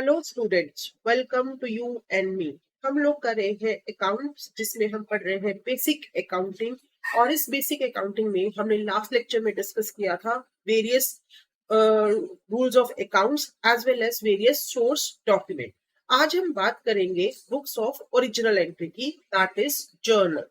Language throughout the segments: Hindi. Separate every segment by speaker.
Speaker 1: Hello students, welcome to you and me. हम लोग कर रहे हैं अकाउंट्स, जिसमें हम पढ़ रहे हैं बेसिक अकाउंटिंग। और इस बेसिक अकाउंटिंग में हमने लास्ट लेक्चर में डिस्कस किया था various rules of accounts as well as various source document. आज हम बात करेंगे बुक्स ऑफ ओरिजिनल एंट्री की, that is journal.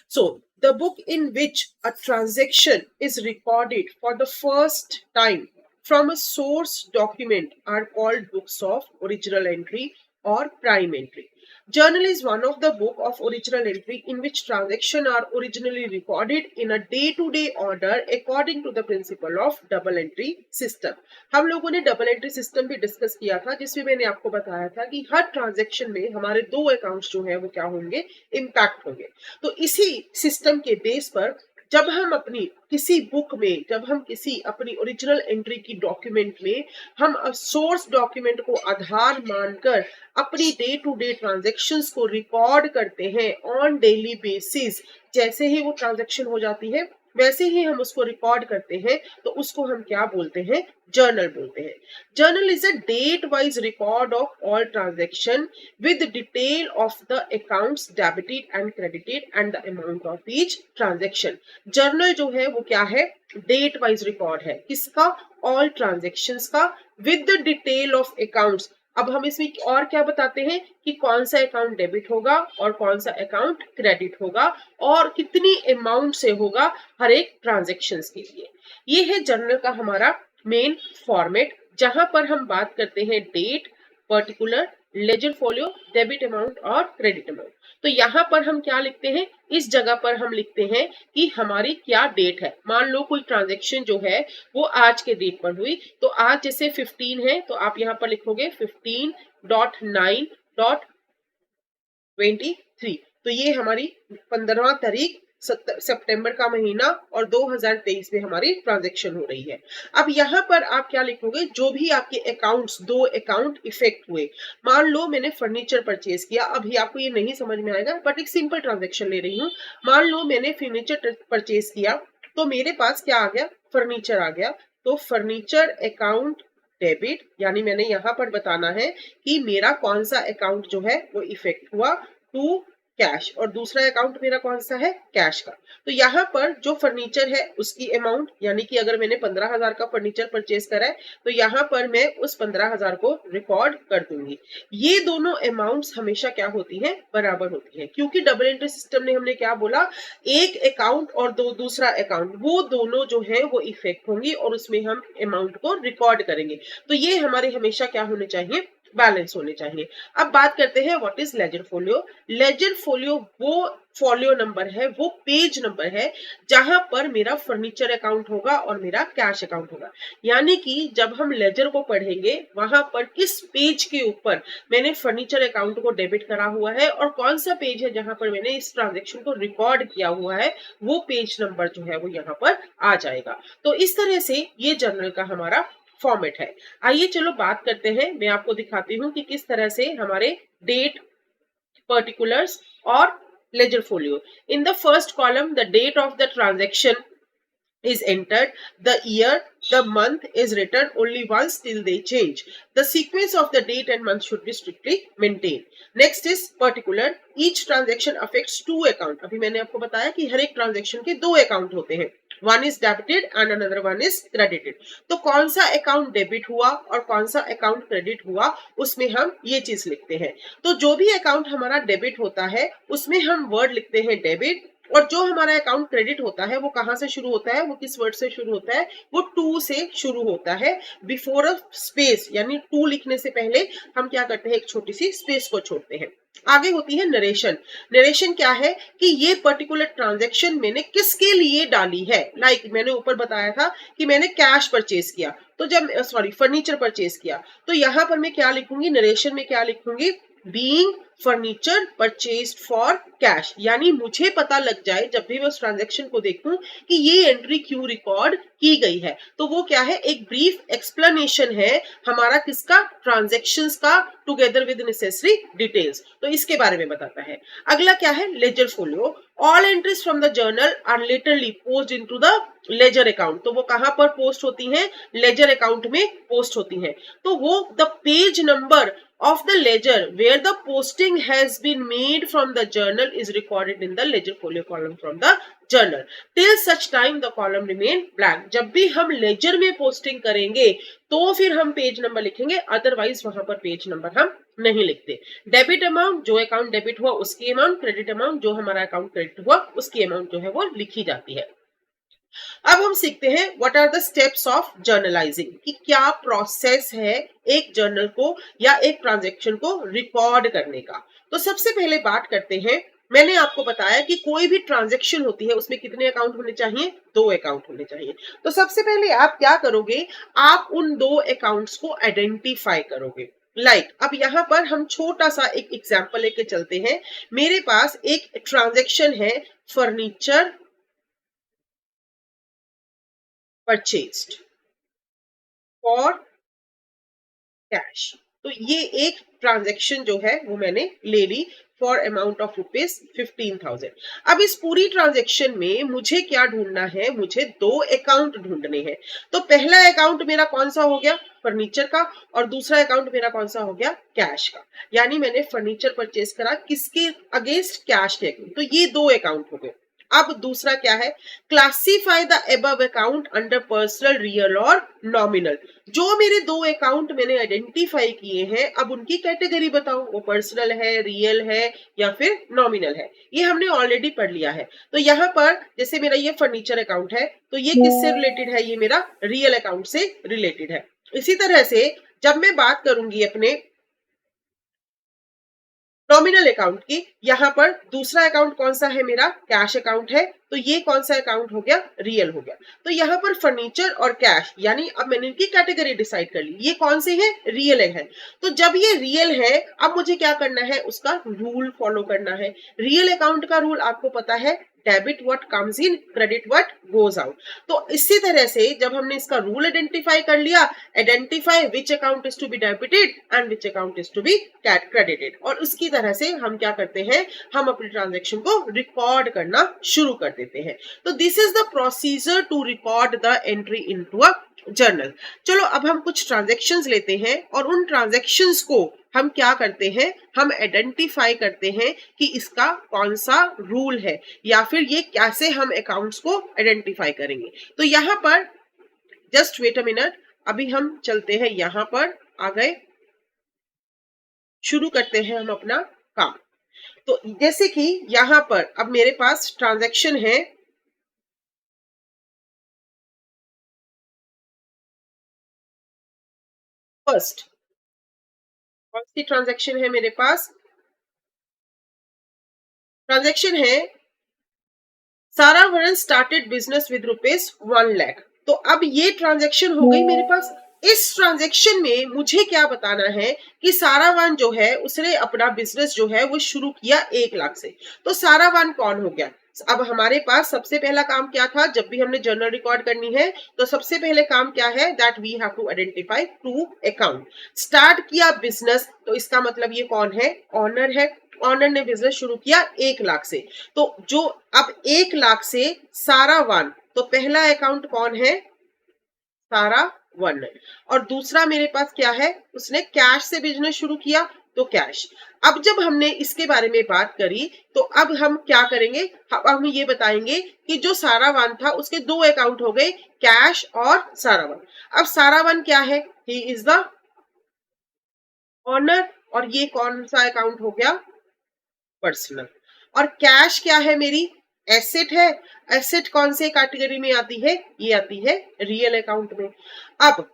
Speaker 1: So the book in which a transaction is recorded for the first time from a source document are called books of original entry or prime entry. Journal is one of the book of original entry in which transactions are originally recorded in a day-to-day order according to the principle of double entry system. हम लोगों ने डबल एंट्री सिस्टम भी डिस्कस किया था, जिसमें मैंने आपको बताया था कि हर ट्रांजेक्शन में हमारे दो अकाउंट्स जो है वो क्या होंगे, इम्पैक्ट होंगे। तो इसी सिस्टम के बेस पर जब हम अपनी किसी बुक में, जब हम किसी अपनी ओरिजिनल एंट्री की डॉक्यूमेंट में हम सोर्स डॉक्यूमेंट को आधार मानकर अपनी डे टू डे ट्रांजैक्शंस को रिकॉर्ड करते हैं ऑन डेली बेसिस, जैसे ही वो ट्रांजैक्शन हो जाती है वैसे ही हम उसको रिकॉर्ड करते हैं, तो उसको हम क्या बोलते हैं, जर्नल बोलते हैं। Journal is a date wise record of all transaction with the detail of the accounts debited and credited and the amount of each transaction. Journal जो है वो क्या है, डेट वाइज रिकॉर्ड है, किसका, ऑल ट्रांजेक्शन्स का, with the detail of accounts. अब हम इसमें और क्या बताते हैं कि कौन सा अकाउंट डेबिट होगा और कौन सा अकाउंट क्रेडिट होगा और कितनी अमाउंट से होगा हर एक ट्रांजेक्शन्स के लिए। ये है जर्नल का हमारा मेन फॉर्मेट, जहां पर हम बात करते हैं date, particular, ledger folio, debit amount और क्रेडिट अमाउंट। तो यहाँ पर हम क्या लिखते हैं, इस जगह पर हम लिखते हैं कि हमारी क्या डेट है। मान लो कोई ट्रांजेक्शन जो है वो आज के डेट पर हुई, तो आज जैसे 15 है तो आप यहाँ पर लिखोगे 15.9.23। तो ये हमारी 15वां तारीख सितंबर का महीना और 2023 में हमारी ट्रांजैक्शन हो रही है। अब यहाँ पर आप क्या लिखोगे, जो भी आपके अकाउंट्स, दो अकाउंट इफेक्ट हुए। मान लो मैंने फर्नीचर परचेज किया, अभी आपको ये नहीं समझ में आएगा बट एक सिंपल ट्रांजैक्शन ले रही हूँ। मान लो मैंने फर्नीचर परचेज किया, तो मेरे पास क्या आ गया, फर्नीचर आ गया। तो फर्नीचर अकाउंट डेबिट, यानी मैंने यहाँ पर बताना है कि मेरा कौन सा अकाउंट जो है वो इफेक्ट हुआ, टू कैश, और दूसरा अकाउंट मेरा कौन सा है, कैश का। तो यहाँ पर जो फर्नीचर है उसकी अमाउंट, यानी कि अगर मैंने 15,000 का फर्नीचर परचेज करा है तो यहाँ पर मैं उस 15,000 को रिकॉर्ड कर दूंगी। ये दोनों अमाउंट्स हमेशा क्या होती है, बराबर होती है, क्योंकि डबल एंट्री सिस्टम ने हमने क्या बोला, एक अकाउंट और दूसरा अकाउंट, वो दोनों जो है वो इफेक्ट होंगी और उसमें हम अमाउंट को रिकॉर्ड करेंगे। तो ये हमारे हमेशा क्या होने चाहिए, बैलेंस होने चाहिए। अब बात करते हैं what is ledger folio. Ledger folio वो फोलियो नंबर है, वो पेज नंबर है जहां पर मेरा फर्नीचर अकाउंट होगा और मेरा कैश अकाउंट होगा। यानी कि जब हम लेजर को पढ़ेंगे वहां पर किस पेज के ऊपर मैंने फर्नीचर अकाउंट को डेबिट करा हुआ है और कौन सा पेज है जहां पर मैंने इस ट्रांजेक्शन को रिकॉर्ड किया हुआ है, वो पेज नंबर जो है वो यहाँ पर आ जाएगा। तो इस तरह से ये जर्नल का हमारा फॉर्मेट है। आइए चलो बात करते हैं, मैं आपको दिखाती हूँ कि किस तरह से हमारे डेट, पर्टिकुलर्स और ledger folio. In the first column the date of the transaction is entered, the year, the month is written only once till they change. The sequence of the date and month should be strictly maintained. Next is particular. Each transaction affects two account. अभी मैंने आपको बताया कि हर एक ट्रांजेक्शन के दो अकाउंट होते हैं, one is debited and another one is credited. तो कौन सा अकाउंट डेबिट हुआ और कौन सा अकाउंट क्रेडिट हुआ, उसमें हम ये चीज लिखते हैं। तो जो भी अकाउंट हमारा डेबिट होता है उसमें हम वर्ड लिखते हैं डेबिट, और जो हमारा अकाउंट क्रेडिट होता है वो कहां से शुरू होता है, वो किस वर्ड से शुरू होता है, वो टू से शुरू होता है, बिफोर अ स्पेस, यानी टू लिखने से पहले हम क्या करते हैं, एक छोटी सी स्पेस को छोड़ते हैं। आगे होती है नरेशन। नरेशन क्या है कि ये पर्टिकुलर ट्रांजैक्शन मैंने किसके लिए डाली है। लाइक मैंने ऊपर बताया था कि मैंने कैश परचेज किया, तो जब फर्नीचर परचेज किया, तो यहां पर मैं क्या लिखूंगी, नरेशन में क्या लिखूंगी, being furniture purchased for cash. यानी मुझे पता लग जाए जब भी मैं उस ट्रांजैक्शन को देखूं कि ये एंट्री क्यों रिकॉर्ड की गई है। तो वो क्या है, एक ब्रीफ एक्सप्लेनेशन है हमारा किसका, ट्रांजैक्शंस का, टुगेदर विद नेसेसरी डिटेल्स। तो इसके बारे में बताता है। अगला क्या है, ledger folio. All entries from the journal are laterally post into the ledger account. तो वो कहां पर पोस्ट होती हैं, लेजर अकाउंट में पोस्ट होती हैं। तो वो the page number of the ledger where the posting has been made from the journal is recorded in the ledger folio column from the journal till such time the column remain blank. जब भी हम लेजर में पोस्टिंग करेंगे तो फिर हम पेज नंबर लिखेंगे, अदरवाइज वहां पर पेज नंबर हम नहीं लिखते. डेबिट अमाउंट, जो अकाउंट डेबिट हुआ उसकी अमाउंट, क्रेडिट अमाउंट, जो हमारा अकाउंट क्रेडिट हुआ उसकी अमाउंट जो है वो लिखी जाती है. अब हम सीखते हैं what are the steps of journalising, कि क्या प्रोसेस है एक जर्नल को या एक ट्रांजैक्शन को रिकॉर्ड करने का. तो सबसे पहले बात करते हैं, मैंने आपको बताया कि कोई भी ट्रांजैक्शन होती है उसमें कितने अकाउंट होने चाहिए, 2 अकाउंट होने चाहिए. तो सबसे पहले आप क्या करोगे, आप उन 2 अकाउंट्स को आइडेंटिफाई करोगे. अब यहाँ पर हम छोटा सा एक एग्जांपल लेके चलते हैं. मेरे पास एक ट्रांजैक्शन है फर्नीचर परचेज्ड फॉर कैश. तो ये एक ट्रांजैक्शन जो है वो मैंने ले ली फॉर अमाउंट ऑफ ₹15,000. अब इस पूरी ट्रांजैक्शन में मुझे क्या ढूंढना है, मुझे 2 अकाउंट ढूंढने हैं. तो पहला अकाउंट मेरा कौन सा हो गया, फर्नीचर का, और दूसरा अकाउंट मेरा कौन सा हो गया, कैश का. यानी मैंने फर्नीचर परचेज करा किसके अगेंस्ट, कैश के अगेंस्ट. तो ये 2 अकाउंट हो गए. अब दूसरा क्या है, classify the above account under personal, real और नॉमिनल. जो मेरे 2 अकाउंट मैंने आइडेंटिफाई किए हैं, अब उनकी कैटेगरी बताओ, वो पर्सनल है, रियल है या फिर नॉमिनल है. ये हमने ऑलरेडी पढ़ लिया है. तो यहाँ पर जैसे मेरा ये फर्नीचर अकाउंट है तो ये किससे रिलेटेड है, ये मेरा रियल अकाउंट से रिलेटेड है. इसी तरह से जब मैं बात करूंगी अपने नॉमिनल अकाउंट की, यहां पर दूसरा अकाउंट कौन सा है, मेरा कैश अकाउंट है. तो ये कौन सा अकाउंट हो गया, रियल हो गया. तो यहाँ पर फर्नीचर और कैश, यानी अब मैंने इनकी कैटेगरी डिसाइड कर ली, ये कौन से हैं, रियल है. तो जब ये रियल है, अब मुझे क्या करना है, उसका रूल फॉलो करना है. रियल अकाउंट का रूल आपको पता है, debit what comes in, credit what goes out. तो इसी तरह से जब हमने इसका रूल आइडेंटिफाई कर लिया, identify which account is to be debited and which account is to be credited. और उसकी तरह से हम क्या करते हैं, हम अपने ट्रांजैक्शन को रिकॉर्ड करना शुरू कर देते हैं. तो this is the procedure to record the entry into a journal. चलो अब हम कुछ ट्रांजैक्शंस लेते हैं और उन ट्रांजैक्शंस को हम क्या करते हैं, हम आइडेंटिफाई करते हैं कि इसका कौन सा रूल है या फिर ये कैसे हम अकाउंट्स को आइडेंटिफाई करेंगे. तो यहाँ पर जस्ट वेट अ मिनट, अभी हम चलते हैं, यहाँ पर आ गए, शुरू करते हैं हम अपना काम. तो जैसे कि यहाँ पर अब मेरे पास ट्रांजैक्शन है फर्स्ट. कौन सी ट्रांजैक्शन है मेरे पास, ट्रांजैक्शन है सारा Varun started business with ₹1 lakh. तो अब ये ट्रांजैक्शन हो गई मेरे पास. इस ट्रांजैक्शन में मुझे क्या बताना है कि सारावान जो है उसने अपना बिजनेस जो है वो शुरू किया 1 लाख से. तो सारावान कौन हो गया. अब हमारे पास सबसे पहला काम क्या था, जब भी हमने जर्नल रिकॉर्ड करनी है तो सबसे पहले काम क्या है, that we have to identify 2 account. Start किया बिजनेस, तो इसका मतलब ये कौन है, ऑनर है. ऑनर ने बिजनेस शुरू किया 1 लाख से. तो जो अब 1 लाख से सारावान, तो पहला अकाउंट कौन है, सारावान. और दूसरा मेरे पास क्या है, उसने कैश से बिजनेस शुरू किया, तो कैश. अब जब हमने इसके बारे में बात करी तो अब हम क्या करेंगे, अब हम ये बताएंगे कि जो सारावान था उसके 2 अकाउंट हो गए, कैश और सारावान. अब सारावान क्या है, ही इज द ऑनर, और ये कौन सा अकाउंट हो गया, पर्सनल. और कैश क्या है, मेरी एसेट है. एसेट कौन से कैटेगरी में आती है, ये आती है रियल अकाउंट में. अब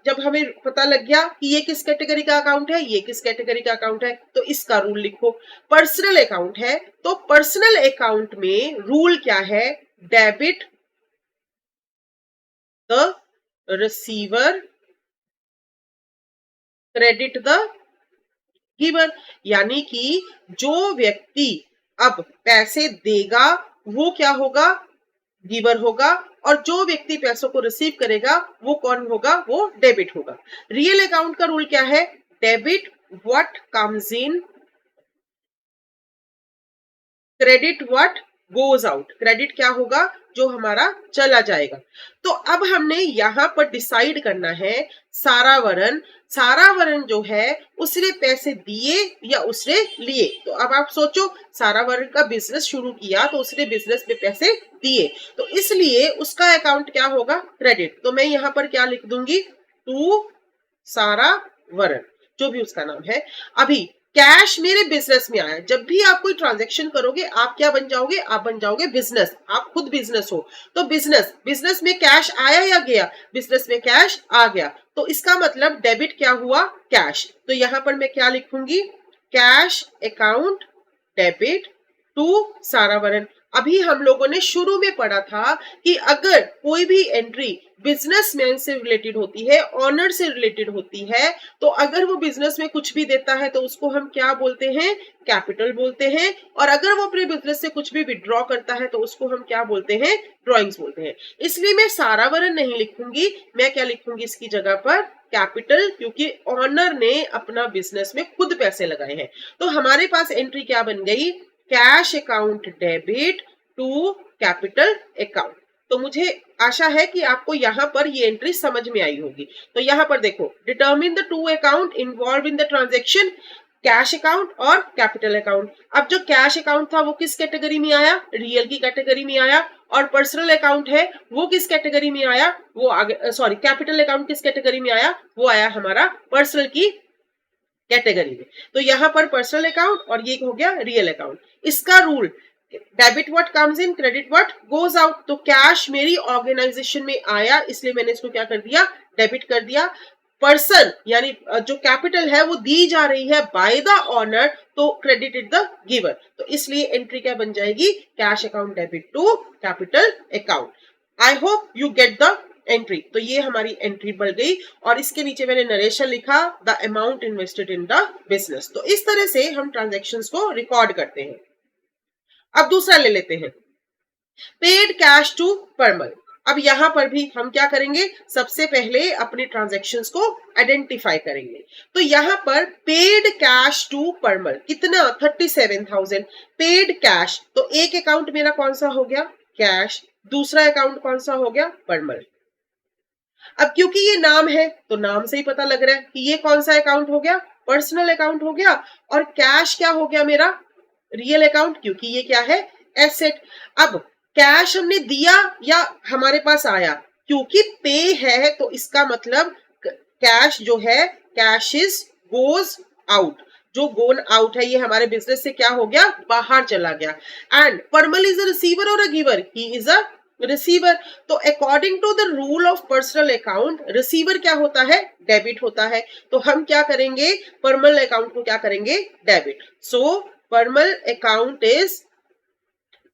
Speaker 1: जब हमें पता लग गया कि ये किस कैटेगरी का अकाउंट है, ये किस कैटेगरी का अकाउंट है, तो इसका रूल लिखो. पर्सनल अकाउंट है तो पर्सनल अकाउंट में रूल क्या है, debit the receiver, credit the giver. यानी कि जो व्यक्ति अब पैसे देगा वो क्या होगा, गिवर होगा, और जो व्यक्ति पैसों को रिसीव करेगा वो कौन होगा, वो डेबिट होगा. रियल अकाउंट का रूल क्या है, debit what comes in, credit what goes out. Credit क्या होगा, जो हमारा चला जाएगा। तो अब हमने यहाँ पर डिसाइड करना है सारावरन, सारावरन जो है उसने पैसे दिए या उसने लिए। तो अब आप सोचो, सारावरन का बिजनेस शुरू किया तो उसने बिजनेस में पैसे दिए, तो इसलिए उसका अकाउंट क्या होगा, क्रेडिट। तो मैं यहाँ पर क्या लिख दूंगी, टू सारावरन, जो भी उसका नाम है। अभी कैश मेरे बिजनेस में आया। जब भी आप कोई ट्रांजैक्शन करोगे आप क्या बन जाओगे, आप बन जाओगे बिजनेस, आप खुद बिजनेस हो। तो बिजनेस, बिजनेस में कैश आया या गया, बिजनेस में कैश आ गया, तो इसका मतलब डेबिट क्या हुआ, कैश। तो यहां पर मैं क्या लिखूंगी, कैश अकाउंट डेबिट टू सारावरन। अभी हम लोगों ने शुरू में पढ़ा था कि अगर कोई भी एंट्री बिजनेसमैन से रिलेटेड होती है, ऑनर से रिलेटेड होती है, तो अगर वो बिजनेस में कुछ भी देता है तो उसको हम क्या बोलते हैं, कैपिटल बोलते हैं। और अगर वो अपने बिजनेस से कुछ भी विड्रॉ करता है तो उसको हम क्या बोलते हैं, ड्रॉइंग्स बोलते हैं। इसलिए मैं सारावरन नहीं लिखूंगी, मैं क्या लिखूंगी इसकी जगह पर, कैपिटल, क्योंकि ऑनर ने अपना बिजनेस में खुद पैसे लगाए हैं। तो हमारे पास एंट्री क्या बन गई, cash account debit to capital account. तो मुझे आशा है कि आपको यहां पर ये एंट्री समझ में आई होगी। तो यहां पर देखो, determine the two account involve in the transaction, cash account और कैपिटल अकाउंट। अब जो कैश अकाउंट था वो किस कैटेगरी में आया, रियल की कैटेगरी में आया। और पर्सनल अकाउंट है वो किस कैटेगरी में आया, वो आगे, सॉरी, कैपिटल अकाउंट किस कैटेगरी में आया, वो आया हमारा पर्सनल की कैटेगरी में। तो यहां पर पर्सनल अकाउंट और ये हो गया रियल अकाउंट। इसका rule, debit what comes in, credit what goes out. तो कैश मेरी ऑर्गेनाइजेशन में आया, इसलिए मैंने इसको क्या कर दिया, डेबिट कर दिया। पर्सन यानी जो कैपिटल है वो दी जा रही है बाय द ऑनर, तो क्रेडिटेड द गिवर। तो इसलिए एंट्री क्या बन जाएगी, cash account debit to capital account. I hope you get the entry. तो ये हमारी एंट्री बढ़ गई और इसके नीचे मैंने नरेशन लिखा, the amount invested in the business. तो इस तरह से हम ट्रांजैक्शंस को रिकॉर्ड करते हैं। अब दूसरा ले लेते हैं, पेड कैश टू परमल। अब यहां पर भी हम क्या करेंगे, सबसे पहले अपने ट्रांजैक्शंस को आइडेंटिफाई करेंगे। तो यहां पर पेड कैश टू परमल कितना, 37,000 पेड कैश। तो एक अकाउंट मेरा कौन सा हो गया, कैश, दूसरा अकाउंट कौन सा हो गया, परमल। अब क्योंकि ये नाम है तो नाम से ही पता लग रहा है कि ये कौन सा अकाउंट हो गया, पर्सनल अकाउंट हो गया। और कैश क्या हो गया मेरा, रियल अकाउंट, क्योंकि ये क्या है, एसेट। अब कैश हमने दिया या हमारे पास आया, क्योंकि पे है तो इसका मतलब कैश जो है, कैश इज गोज आउट। जो गोन आउट है ये हमारे बिजनेस से क्या हो गया, बाहर चला गया। एंड परमल इज अ रिसीवर और a giver, he is a receiver. तो according to the rule of personal account, receiver क्या होता है, डेबिट होता है। तो हम क्या करेंगे, परमल अकाउंट को क्या करेंगे, डेबिट। सो परमल अकाउंट इज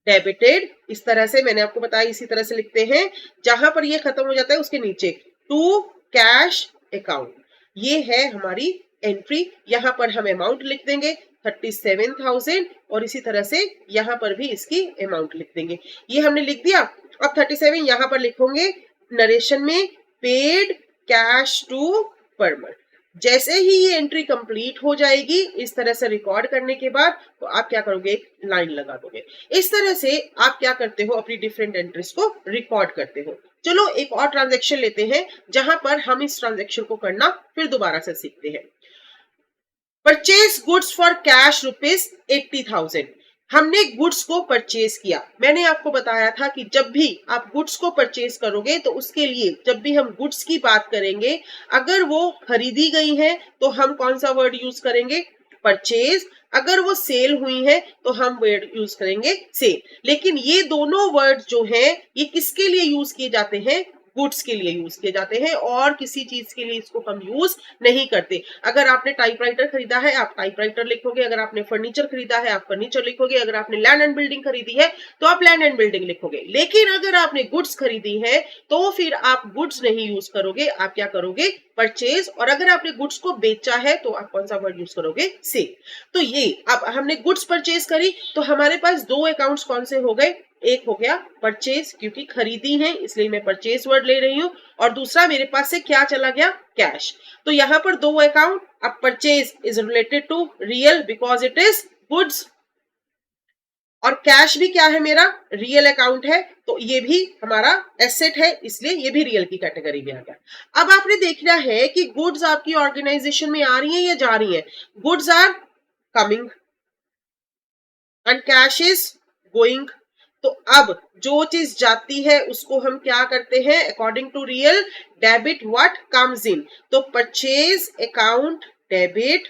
Speaker 1: डेबिटेड। इस तरह से मैंने आपको बताया, इसी तरह से लिखते हैं, जहां पर ये खत्म हो जाता है उसके नीचे टू कैश अकाउंट। ये है हमारी एंट्री। यहां पर हम अमाउंट लिख देंगे 37,000 और इसी तरह से यहां पर भी इसकी अमाउंट लिख देंगे। ये हमने लिख दिया। अब 37 यहां पर लिखोगे नरेशन में, पेड कैश टू परमल। जैसे ही ये एंट्री कंप्लीट हो जाएगी, इस तरह से रिकॉर्ड करने के बाद, तो आप क्या करोगे, एक लाइन लगा दोगे। इस तरह से आप क्या करते हो, अपनी डिफरेंट एंट्रीज को रिकॉर्ड करते हो। चलो एक और ट्रांजैक्शन लेते हैं जहां पर हम इस ट्रांजैक्शन को करना फिर दोबारा से सीखते हैं। Purchase goods for cash rupees 80,000। हमने गुड्स को परचेज किया। मैंने आपको बताया था कि जब भी आप गुड्स को परचेज करोगे तो उसके लिए जब भी हम गुड्स की बात करेंगे, अगर वो खरीदी गई है तो हम कौन सा वर्ड यूज करेंगे, परचेज। अगर वो सेल हुई है तो हम वर्ड यूज करेंगे सेल। लेकिन ये दोनों वर्ड जो हैं ये किसके लिए यूज किए जाते हैं, गुड्स के लिए यूज किए जाते हैं, और किसी चीज के लिए इसको हम यूज नहीं करते। अगर आपने टाइपराइटर खरीदा है आप टाइपराइटर लिखोगे, अगर आपने फर्नीचर खरीदा है आप फर्नीचर लिखोगे, अगर आपने लैंड एंड बिल्डिंग खरीदी है तो आप लैंड एंड बिल्डिंग लिखोगे। लेकिन अगर आपने गुड्स खरीदी है तो फिर आप गुड्स नहीं यूज करोगे, आप क्या करोगे, परचेज। और अगर आपने गुड्स को बेचा है तो आप कौन सा वर्ड यूज करोगे, सेल। तो ये अब हमने गुड्स परचेज करी तो हमारे पास दो अकाउंट्स कौन से हो गए, एक हो गया परचेज, क्योंकि खरीदी है इसलिए मैं परचेज वर्ड ले रही हूं, और दूसरा मेरे पास से क्या चला गया, कैश। तो यहां पर दो अकाउंट। अब purchase is related to real because it is goods, और कैश भी क्या है, मेरा रियल अकाउंट है, तो ये भी हमारा एसेट है, इसलिए ये भी रियल की कैटेगरी में आ गया। अब आपने देखना है कि गुड्स आपकी ऑर्गेनाइजेशन में आ रही हैं या जा रही हैं। Goods are coming and cash is going. तो अब जो चीज जाती है उसको हम क्या करते हैं, according to real, debit what comes in. तो परचेज अकाउंट डेबिट,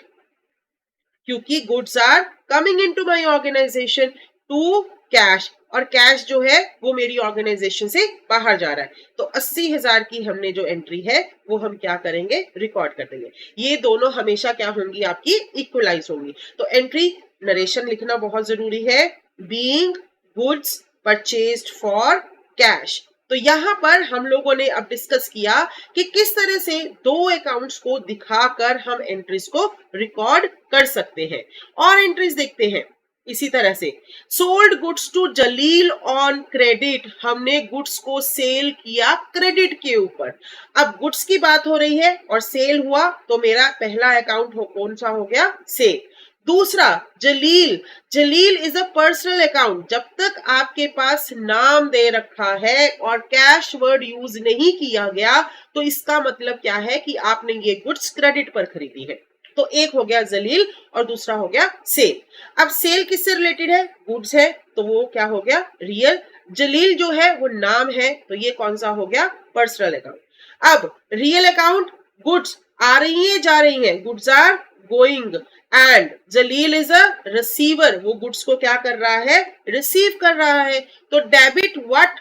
Speaker 1: क्योंकि goods are coming into my organisation, to cash, और कैश जो है वो मेरी ऑर्गेनाइजेशन से बाहर जा रहा है। तो 80,000 की हमने जो एंट्री है वो हम क्या करेंगे, रिकॉर्ड कर देंगे। ये दोनों हमेशा क्या होंगी, आपकी इक्वलाइज होंगी। तो एंट्री नरेशन लिखना बहुत जरूरी है, being goods purchased for cash. तो यहां पर हम लोगों ने अब डिस्कस किया कि किस तरह से दो अकाउंट्स को दिखाकर हम एंट्रीज को रिकॉर्ड कर सकते हैं। और एंट्रीज देखते हैं इसी तरह से। Sold goods to Jalil on credit, हमने गुड्स को सेल किया क्रेडिट के ऊपर। अब गुड्स की बात हो रही है और सेल हुआ, तो मेरा पहला अकाउंट कौन सा हो गया, सेल। दूसरा जलील, जलील इज अ पर्सनल अकाउंट। जब तक आपके पास नाम दे रखा है और कैश वर्ड यूज नहीं किया गया, तो इसका मतलब क्या है कि आपने ये गुड्स क्रेडिट पर खरीदी है। तो एक हो गया जलील और दूसरा हो गया सेल। अब सेल किससे रिलेटेड है, गुड्स है, तो वो क्या हो गया, रियल। जलील जो है वो नाम है, तो ये कौन सा हो गया, पर्सनल अकाउंट। अब रियल अकाउंट, गुड्स आ रही है जा रही है, goods are going, and Jalil is a receiver, वो गुड्स को क्या कर रहा है, रिसीव कर रहा है। तो debit what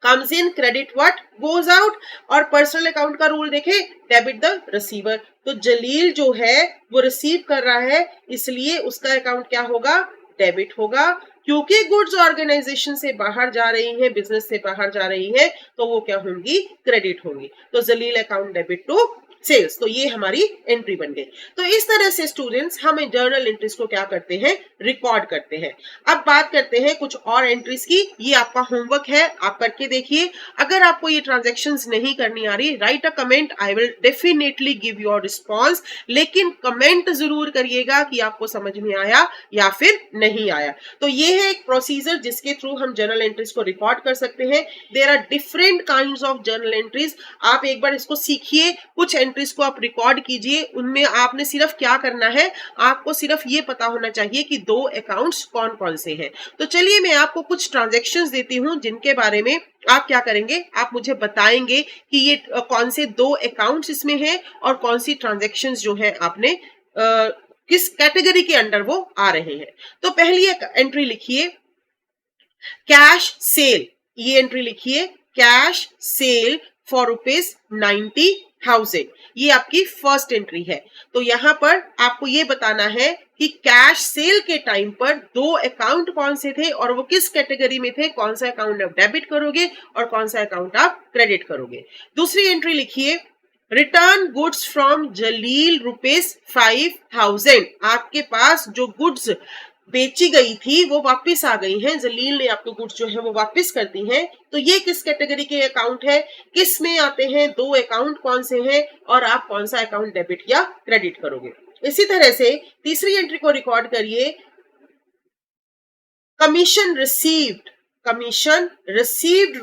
Speaker 1: comes in, credit what goes out. और पर्सनल अकाउंट का रूल देखें, डेबिट द रिसीवर। तो जलील जो है वो रिसीव कर रहा है, इसलिए उसका अकाउंट क्या होगा, डेबिट होगा। क्योंकि गुड्स ऑर्गेनाइजेशन से बाहर जा रही है, बिजनेस से बाहर जा रही है, तो वो क्या होंगी, क्रेडिट होंगी। तो जलील अकाउंट डेबिट टू सेल्स। तो ये हमारी एंट्री बन गई। तो इस तरह से स्टूडेंट्स हम जर्नल एंट्रीज को क्या करते हैं, रिकॉर्ड करते हैं। अब बात करते हैं कुछ और एंट्रीज की। ये आपका होमवर्क है, आप करके देखिए। अगर आपको ये ट्रांजैक्शंस नहीं करनी आ रही, right a comment, I will definitely give your response. लेकिन कमेंट जरूर करिएगा कि आपको समझ में आया या फिर नहीं आया। तो ये है एक प्रोसीजर जिसके थ्रू हम जर्नल एंट्रीज को रिकॉर्ड कर सकते हैं। There are different kinds of journal entries. आप एक बार इसको सीखिए, कुछ एंट्रीज को आप रिकॉर्ड कीजिए। उनमें आपने सिर्फ क्या करना है, आपको सिर्फ ये पता होना चाहिए कि दो अकाउंट्स कौन कौन से हैं। तो चलिए मैं आपको कुछ ट्रांजैक्शंस देती हूं जिनके बारे में आप क्या करेंगे, आप मुझे बताएंगे कि ये कौन से दो अकाउंट्स इसमें हैं और कौन सी ट्रांजैक्शंस जो है आपने किस कैटेगरी के अंडर वो आ रहे हैं। तो पहली एक एंट्री लिखिए, कैश सेल। ये एंट्री लिखिए, कैश सेल फॉर ₹90,000। ये आपकी फर्स्ट एंट्री है। तो यहां पर आपको ये बताना है कि कैश सेल के टाइम पर दो अकाउंट कौन से थे और वो किस कैटेगरी में थे, कौन सा अकाउंट आप डेबिट करोगे और कौन सा अकाउंट आप क्रेडिट करोगे। दूसरी एंट्री लिखिए, रिटर्न गुड्स फ्रॉम जलील ₹5,000। आपके पास जो गुड्स बेची गई थी वो वापस आ गई हैं, जलील ने आपको गुड्स जो है वो वापस कर दी हैं। तो ये किस कैटेगरी के अकाउंट है, किस में आते हैं, दो अकाउंट कौन से हैं और आप कौन सा अकाउंट डेबिट या क्रेडिट करोगे। इसी तरह से तीसरी एंट्री को रिकॉर्ड करिए, कमीशन रिसीव्ड, कमीशन रिसीव्ड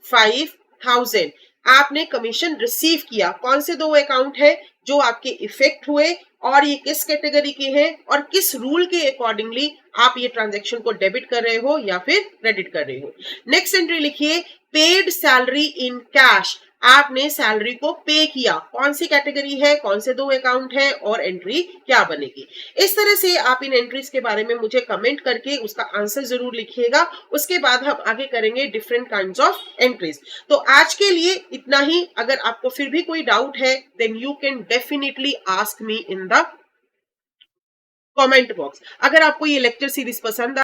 Speaker 1: ₹5,000। आपने कमीशन रिसीव किया, कौन से दो अकाउंट है जो आपके इफेक्ट हुए और ये किस कैटेगरी के हैं और किस रूल के अकॉर्डिंगली आप ये ट्रांजैक्शन को डेबिट कर रहे हो या फिर क्रेडिट कर रहे हो। नेक्स्ट एंट्री लिखिए, पेड सैलरी इन कैश। आपने सैलरी को पे किया, कौन सी कैटेगरी है, कौन से दो अकाउंट है और एंट्री क्या बनेगी। इस तरह से आप इन एंट्रीज के बारे में मुझे कमेंट करके उसका आंसर जरूर लिखिएगा। उसके बाद हम आगे करेंगे डिफरेंट काइंड्स ऑफ एंट्रीज। तो आज के लिए इतना ही। अगर आपको फिर भी कोई डाउट है then you can definitely ask me in the comment box. अगर आपको ये लेक्चर सीरीज पसंद